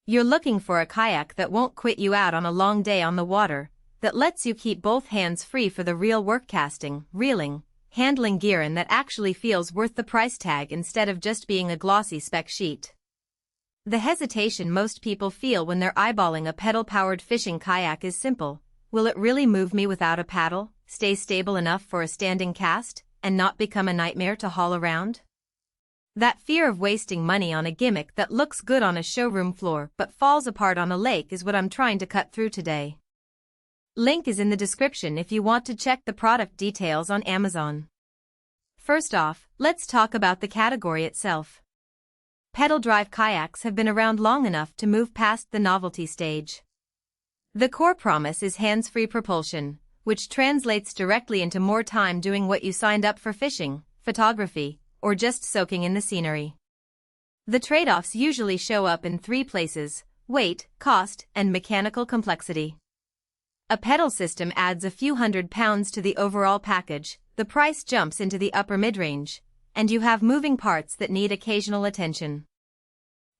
You're looking for a kayak that won't quit you out on a long day on the water, that lets you keep both hands free for the real work, casting, reeling, handling gear, and that actually feels worth the price tag instead of just being a glossy spec sheet. The hesitation most people feel when they're eyeballing a pedal-powered fishing kayak is simple. Will it really move me without a paddle, stay stable enough for a standing cast, and not become a nightmare to haul around? That fear of wasting money on a gimmick that looks good on a showroom floor but falls apart on a lake is what I'm trying to cut through today. Link is in the description if you want to check the product details on Amazon. First off, let's talk about the category itself. Pedal drive kayaks have been around long enough to move past the novelty stage. The core promise is hands-free propulsion, which translates directly into more time doing what you signed up for: fishing, photography, or just soaking in the scenery. The trade-offs usually show up in three places: weight, cost, and mechanical complexity. A pedal system adds a few £100 to the overall package, the price jumps into the upper mid-range, and you have moving parts that need occasional attention.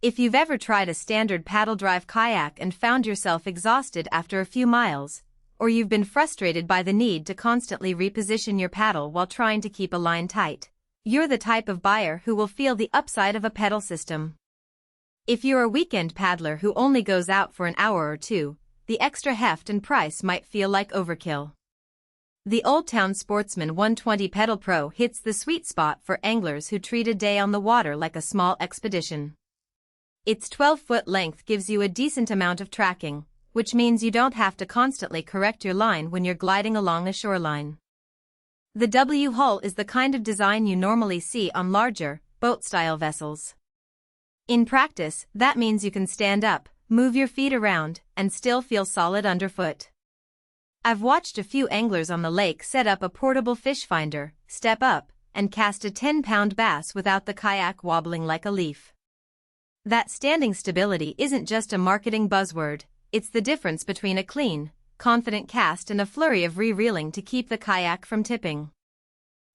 If you've ever tried a standard paddle drive kayak and found yourself exhausted after a few miles, or you've been frustrated by the need to constantly reposition your paddle while trying to keep a line tight, you're the type of buyer who will feel the upside of a pedal system. If you're a weekend paddler who only goes out for an hour or two, the extra heft and price might feel like overkill. The Old Town Sportsman 120 Pedal Pro hits the sweet spot for anglers who treat a day on the water like a small expedition. Its 12-foot length gives you a decent amount of tracking, which means you don't have to constantly correct your line when you're gliding along a shoreline. The W hull is the kind of design you normally see on larger, boat-style vessels. In practice, that means you can stand up, move your feet around, and still feel solid underfoot. I've watched a few anglers on the lake set up a portable fish finder, step up, and cast a 10-pound bass without the kayak wobbling like a leaf. That standing stability isn't just a marketing buzzword, it's the difference between a clean, confident cast and a flurry of re-reeling to keep the kayak from tipping.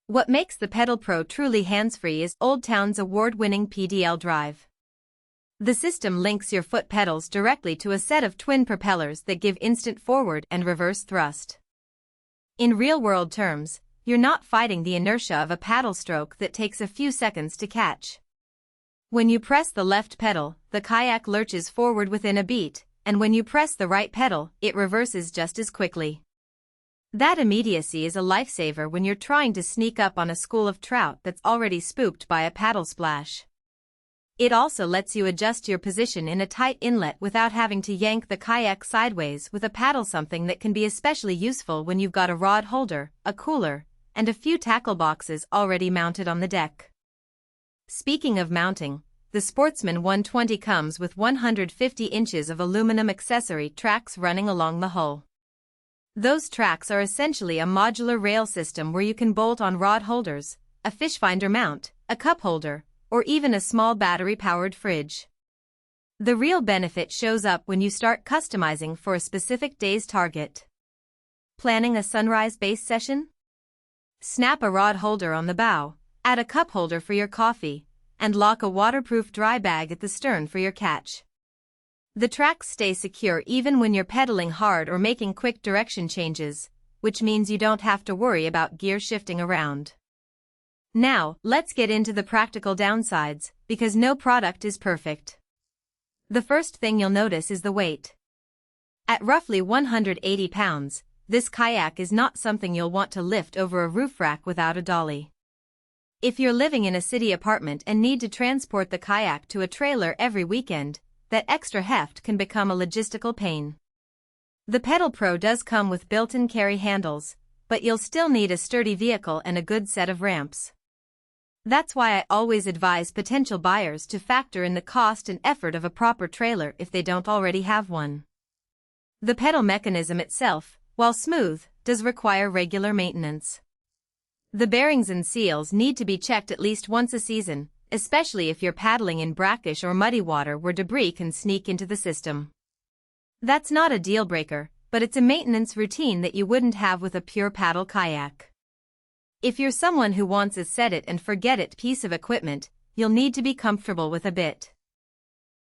What makes the Pedal Pro truly hands-free is Old Town's award-winning PDL drive. The system links your foot pedals directly to a set of twin propellers that give instant forward and reverse thrust. In real-world terms, you're not fighting the inertia of a paddle stroke that takes a few seconds to catch. When you press the left pedal, the kayak lurches forward within a beat, and when you press the right pedal, it reverses just as quickly. That immediacy is a lifesaver when you're trying to sneak up on a school of trout that's already spooked by a paddle splash. It also lets you adjust your position in a tight inlet without having to yank the kayak sideways with a paddle, something that can be especially useful when you've got a rod holder, a cooler, and a few tackle boxes already mounted on the deck. Speaking of mounting, the Sportsman 120 comes with 150 inches of aluminum accessory tracks running along the hull. Those tracks are essentially a modular rail system where you can bolt on rod holders, a fish finder mount, a cup holder, or even a small battery-powered fridge. The real benefit shows up when you start customizing for a specific day's target. Planning a sunrise base session? Snap a rod holder on the bow, add a cup holder for your coffee, and lock a waterproof dry bag at the stern for your catch. The tracks stay secure even when you're pedaling hard or making quick direction changes, which means you don't have to worry about gear shifting around. Now, let's get into the practical downsides, because no product is perfect. The first thing you'll notice is the weight. At roughly 180 pounds, this kayak is not something you'll want to lift over a roof rack without a dolly. If you're living in a city apartment and need to transport the kayak to a trailer every weekend, that extra heft can become a logistical pain. The Pedal Pro does come with built-in carry handles, but you'll still need a sturdy vehicle and a good set of ramps. That's why I always advise potential buyers to factor in the cost and effort of a proper trailer if they don't already have one. The pedal mechanism itself, while smooth, does require regular maintenance. The bearings and seals need to be checked at least once a season, especially if you're paddling in brackish or muddy water where debris can sneak into the system. That's not a deal breaker, but it's a maintenance routine that you wouldn't have with a pure paddle kayak. If you're someone who wants a set-it-and-forget-it piece of equipment, you'll need to be comfortable with a bit.